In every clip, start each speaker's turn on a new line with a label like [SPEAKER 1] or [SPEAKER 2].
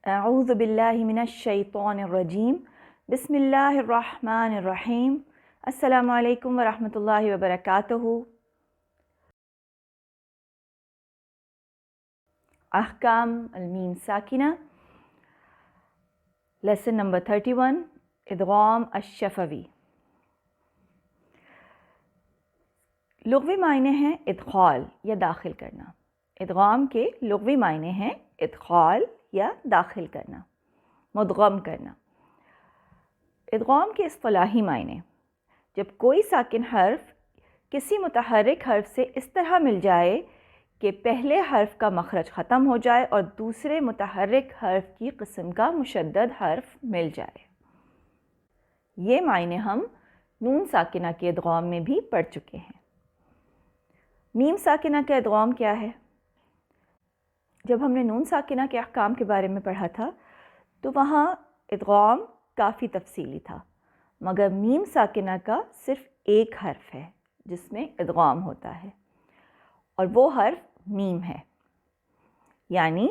[SPEAKER 1] اعوذ باللہ من الشیطان الرجیم بسم اللہ الرحمن الرحیم السلام علیکم ورحمۃ اللہ وبرکاتہ۔ احکام المیم ساکنہ، لیسن نمبر 31، ادغام الشفوی۔ لغوی معنی ہیں ادخال یا داخل کرنا۔ ادغام کے لغوی معنی ہیں ادخال یا داخل کرنا، مدغم کرنا۔ ادغام کے اصطلاحی معنی: جب کوئی ساکن حرف کسی متحرک حرف سے اس طرح مل جائے کہ پہلے حرف کا مخرج ختم ہو جائے اور دوسرے متحرک حرف کی قسم کا مشدد حرف مل جائے۔ یہ معنی ہم نون ساکنہ کے ادغام میں بھی پڑھ چکے ہیں۔ میم ساکنہ کا ادغام کیا ہے؟ جب ہم نے نون ساکنہ کے احکام کے بارے میں پڑھا تھا تو وہاں ادغام کافی تفصیلی تھا، مگر میم ساکنہ کا صرف ایک حرف ہے جس میں ادغام ہوتا ہے، اور وہ حرف میم ہے۔ یعنی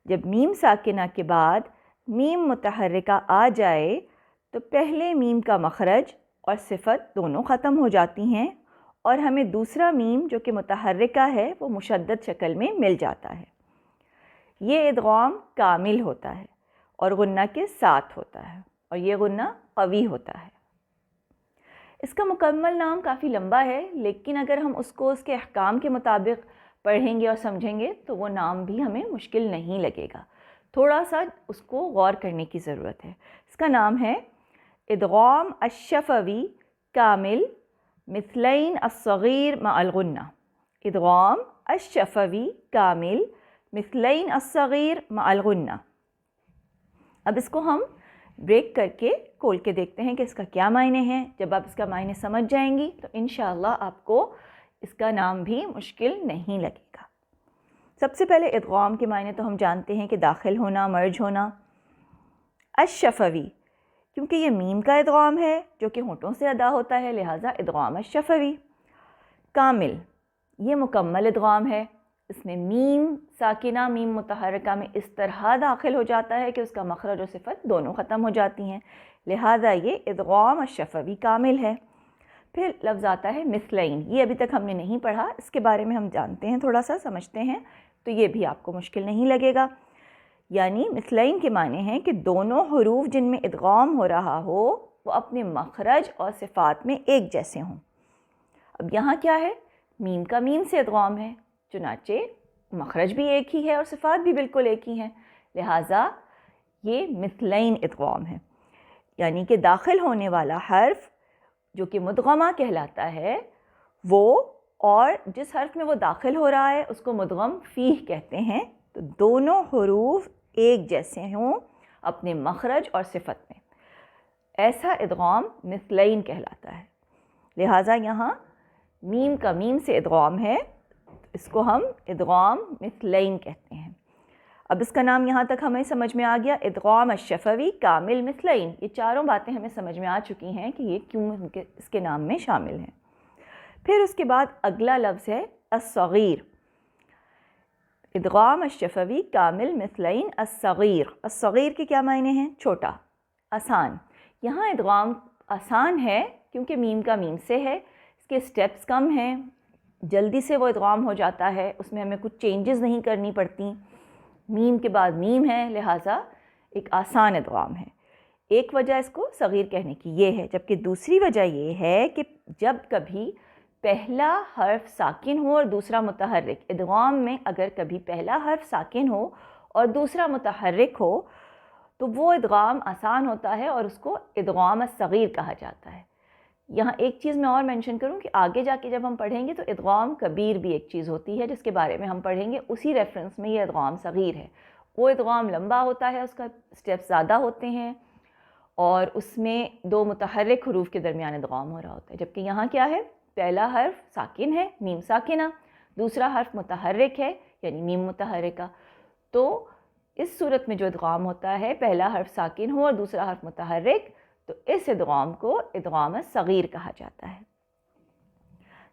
[SPEAKER 1] جب میم ساکنہ کے بعد میم متحرکہ آ جائے تو پہلے میم کا مخرج اور صفت دونوں ختم ہو جاتی ہیں اور ہمیں دوسرا میم جو کہ متحرکہ ہے وہ مشدد شکل میں مل جاتا ہے۔ یہ ادغام کامل ہوتا ہے اور غنہ کے ساتھ ہوتا ہے، اور یہ غنہ قوی ہوتا ہے۔ اس کا مکمل نام کافی لمبا ہے، لیکن اگر ہم اس کو اس کے احکام کے مطابق پڑھیں گے اور سمجھیں گے تو وہ نام بھی ہمیں مشکل نہیں لگے گا۔ تھوڑا سا اس کو غور کرنے کی ضرورت ہے۔ اس کا نام ہے ادغام الشفوی کامل مثلین الصغیر مع الغنہ۔ ادغام الشفوی کامل مثلین الصغیر مع الغنہ۔ اب اس کو ہم بریک کر کے کھول کے دیکھتے ہیں کہ اس کا کیا معنی ہے۔ جب آپ اس کا معنی سمجھ جائیں گی تو انشاءاللہ آپ کو اس کا نام بھی مشکل نہیں لگے گا۔ سب سے پہلے ادغام کے معنی تو ہم جانتے ہیں کہ داخل ہونا، مرج ہونا۔ الشفوی، کیونکہ یہ میم کا ادغام ہے جو کہ ہونٹوں سے ادا ہوتا ہے، لہٰذا ادغام الشفوی۔ کامل، یہ مکمل ادغام ہے۔ اس میں میم ساکنہ میم متحرکہ میں اس طرح داخل ہو جاتا ہے کہ اس کا مخرج و صفت دونوں ختم ہو جاتی ہیں، لہٰذا یہ ادغام الشفوی کامل ہے۔ پھر لفظ آتا ہے مثلین، یہ ابھی تک ہم نے نہیں پڑھا، اس کے بارے میں ہم جانتے ہیں، تھوڑا سا سمجھتے ہیں تو یہ بھی آپ کو مشکل نہیں لگے گا۔ یعنی مثلین کے معنی ہیں کہ دونوں حروف جن میں ادغام ہو رہا ہو وہ اپنے مخرج اور صفات میں ایک جیسے ہوں۔ اب یہاں کیا ہے؟ میم کا میم سے ادغام ہے، چنانچہ مخرج بھی ایک ہی ہے اور صفات بھی بالکل ایک ہی ہیں، لہٰذا یہ مثلین ادغام ہے۔ یعنی کہ داخل ہونے والا حرف جو کہ مدغمہ کہلاتا ہے وہ، اور جس حرف میں وہ داخل ہو رہا ہے اس کو مدغم فیہ کہتے ہیں، تو دونوں حروف ایک جیسے ہوں اپنے مخرج اور صفت میں، ایسا ادغام مثلین کہلاتا ہے۔ لہٰذا یہاں میم کا میم سے ادغام ہے، اس کو ہم ادغام مثلین کہتے ہیں۔ اب اس کا نام یہاں تک ہمیں سمجھ میں آ گیا، ادغام الشفوی کامل مثلین۔ یہ چاروں باتیں ہمیں سمجھ میں آ چکی ہیں کہ یہ کیوں اس کے نام میں شامل ہیں۔ پھر اس کے بعد اگلا لفظ ہے الصغیر۔ ادغام الشفوی کامل مثلین الصغیر۔ الصغیر کے کیا معنی ہیں؟ چھوٹا، آسان۔ یہاں ادغام آسان ہے کیونکہ میم کا میم سے ہے، اس کے سٹیپس کم ہیں، جلدی سے وہ ادغام ہو جاتا ہے، اس میں ہمیں کچھ چینجز نہیں کرنی پڑتی، میم کے بعد میم ہے، لہٰذا ایک آسان ادغام ہے۔ ایک وجہ اس کو صغیر کہنے کی یہ ہے، جبکہ دوسری وجہ یہ ہے کہ جب کبھی پہلا حرف ساکن ہو اور دوسرا متحرک، ادغام میں اگر کبھی پہلا حرف ساکن ہو اور دوسرا متحرک ہو تو وہ ادغام آسان ہوتا ہے اور اس کو ادغام الصغیر کہا جاتا ہے۔ یہاں ایک چیز میں اور مینشن کروں کہ آگے جا کے جب ہم پڑھیں گے تو ادغام کبیر بھی ایک چیز ہوتی ہے جس کے بارے میں ہم پڑھیں گے، اسی ریفرنس میں یہ ادغام صغیر ہے۔ وہ ادغام لمبا ہوتا ہے، اس کا سٹیپ زیادہ ہوتے ہیں اور اس میں دو متحرک حروف کے درمیان ادغام ہو رہا ہوتا ہے، جبکہ یہاں کیا ہے؟ پہلا حرف ساکن ہے، میم ساکنہ، دوسرا حرف متحرک ہے یعنی میم متحرکہ۔ تو اس صورت میں جو ادغام ہوتا ہے، پہلا حرف ساکن ہو اور دوسرا حرف متحرک، تو اس ادغام کو ادغام الصغیر کہا جاتا ہے۔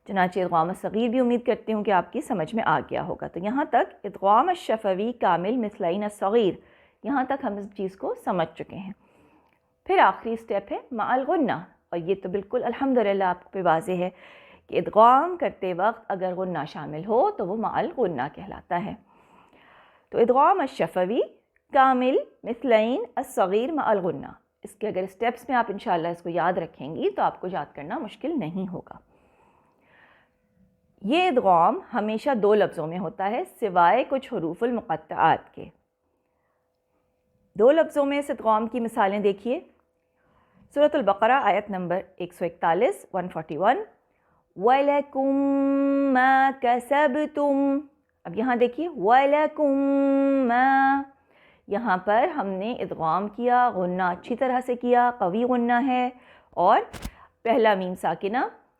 [SPEAKER 1] چنانچہ ادغام الصغیر بھی امید کرتی ہوں کہ آپ کی سمجھ میں آ گیا ہوگا۔ تو یہاں تک ادغام الشفوی کامل مثلین الصغیر، یہاں تک ہم اس چیز کو سمجھ چکے ہیں۔ پھر آخری اسٹیپ ہے مع الغنہ، اور یہ تو بالکل الحمدللہ آپ پہ واضح ہے کہ ادغام کرتے وقت اگر غنہ شامل ہو تو وہ مع الغنہ کہلاتا ہے۔ تو ادغام الشفوی کامل مثلین الصغیر مع الغنہ، اس کے اگر اسٹیپس میں آپ انشاءاللہ اس کو یاد رکھیں گی تو آپ کو یاد کرنا مشکل نہیں ہوگا۔ یہ ادغام ہمیشہ دو لفظوں میں ہوتا ہے سوائے کچھ حروف المقطعات کے۔ دو لفظوں میں اس ادغام کی مثالیں دیکھیے۔ سورۃ البقرہ آیت نمبر 141 141 وَلَكُمْ مَا كَسَبْتُمْ۔ اب یہاں دیکھیے وَلَكُمْ مَا، یہاں پر ہم نے ادغام کیا، غنہ اچھی طرح سے کیا، قوی غنہ ہے، اور پہلا میم ساکنہ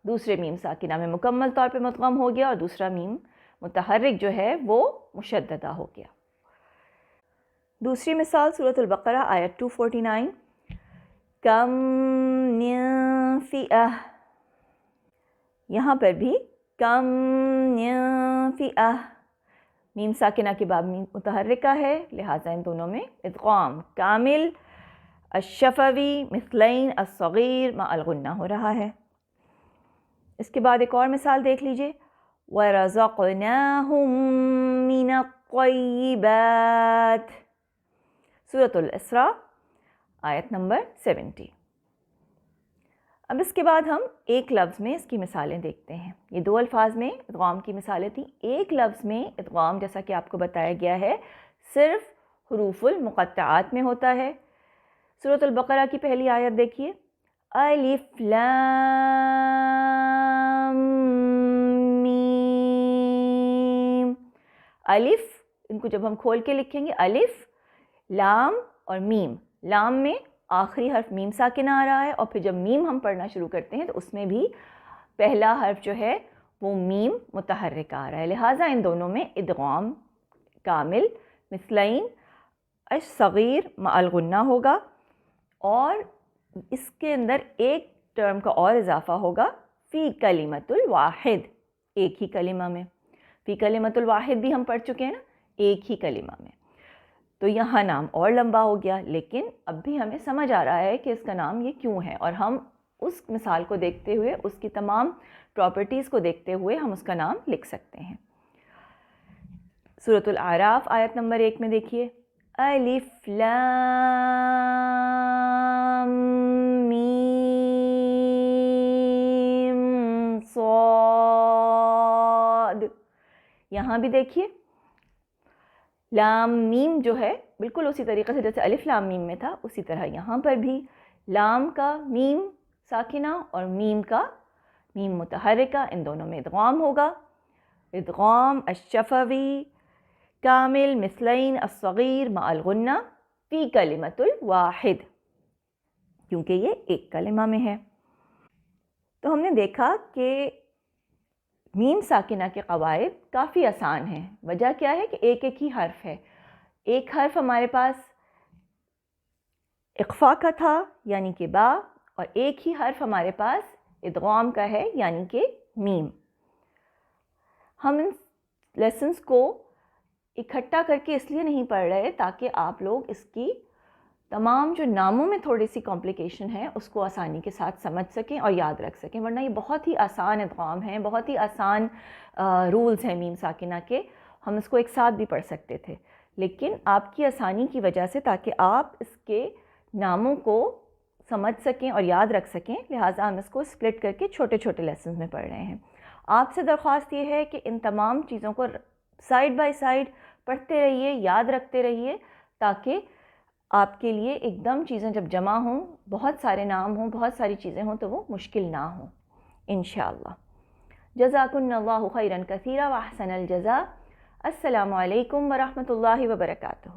[SPEAKER 1] دوسرے میم ساکنہ میں مکمل طور پہ مدغم ہو گیا، اور دوسرا میم متحرک جو ہے وہ مشددہ ہو گیا۔ دوسری مثال سورۃ البقرہ آیت 249 کم من فئہ، یہاں پر بھی کم من فئہ، میم ساکنہ کے بعد میم متحرکہ ہے، لہٰذا ان دونوں میں ادغام کامل الشفوی مثلین الصغیر مع الغنہ ہو رہا ہے۔ اس کے بعد ایک اور مثال دیکھ لیجئے وَرَزَقْنَاهُم مِّنَ الطَّيِّبَاتِ، سورۃ الاسراء آیت نمبر 70۔ اب اس کے بعد ہم ایک لفظ میں اس کی مثالیں دیکھتے ہیں۔ یہ دو الفاظ میں ادغام کی مثالیں تھیں، ایک لفظ میں ادغام جیسا کہ آپ کو بتایا گیا ہے صرف حروف المقطعات میں ہوتا ہے۔ سورۃ البقرہ کی پہلی آیت دیکھیے الف لام میم، الف ان کو جب ہم کھول کے لکھیں گے الف لام اور میم، لام میں آخری حرف میم ساکنہ آ رہا ہے، اور پھر جب میم ہم پڑھنا شروع کرتے ہیں تو اس میں بھی پہلا حرف جو ہے وہ میم متحرک آ رہا ہے، لہٰذا ان دونوں میں ادغام کامل مثلین الصغیر مع الغنہ ہوگا، اور اس کے اندر ایک ٹرم کا اور اضافہ ہوگا فی کلمۃ الواحد، ایک ہی کلمہ میں۔ فی کلمۃ الواحد بھی ہم پڑھ چکے ہیں نا، ایک ہی کلمہ میں، تو یہاں نام اور لمبا ہو گیا، لیکن اب بھی ہمیں سمجھ آ رہا ہے کہ اس کا نام یہ کیوں ہے، اور ہم اس مثال کو دیکھتے ہوئے اس کی تمام پراپرٹیز کو دیکھتے ہوئے ہم اس کا نام لکھ سکتے ہیں۔ سورۃ الاعراف آیت نمبر 1 میں دیکھیے الف لام میم صاد، یہاں بھی دیکھیے لام میم جو ہے بالکل اسی طریقے سے جیسے الف لام میم میں تھا، اسی طرح یہاں پر بھی لام کا میم ساکنہ اور میم کا میم متحرکہ، ان دونوں میں ادغام ہوگا، ادغام الشفوی کامل مثلین الصغیر مع الغنہ فی کلمۃ الواحد، کیونکہ یہ ایک کلمہ میں ہے۔ تو ہم نے دیکھا کہ میم ساکنہ کے قواعد کافی آسان ہیں، وجہ کیا ہے کہ ایک ایک ہی حرف ہے، ایک حرف ہمارے پاس اخفا کا تھا یعنی کہ با، اور ایک ہی حرف ہمارے پاس ادغام کا ہے یعنی کہ میم۔ ہم ان لیسنز کو اکٹھا کر کے اس لیے نہیں پڑھ رہے تاکہ آپ لوگ اس کی تمام جو ناموں میں تھوڑی سی کمپلیکیشن ہے اس کو آسانی کے ساتھ سمجھ سکیں اور یاد رکھ سکیں، ورنہ یہ بہت ہی آسان ادغام ہیں، بہت ہی آسان رولز ہیں میم ساکنہ کے، ہم اس کو ایک ساتھ بھی پڑھ سکتے تھے، لیکن آپ کی آسانی کی وجہ سے تاکہ آپ اس کے ناموں کو سمجھ سکیں اور یاد رکھ سکیں، لہٰذا ہم اس کو سپلٹ کر کے چھوٹے چھوٹے لیسنز میں پڑھ رہے ہیں۔ آپ سے درخواست یہ ہے کہ ان تمام چیزوں کو سائیڈ بائی سائیڈ پڑھتے رہیے، یاد رکھتے رہیے، تاکہ آپ کے لیے ایک دم چیزیں جب جمع ہوں، بہت سارے نام ہوں، بہت ساری چیزیں ہوں تو وہ مشکل نہ ہوں انشاءاللہ۔ جزاکن اللہ خیرا کثیرا واحسن الجزاء۔ السلام علیکم ورحمۃ اللہ وبرکاتہ۔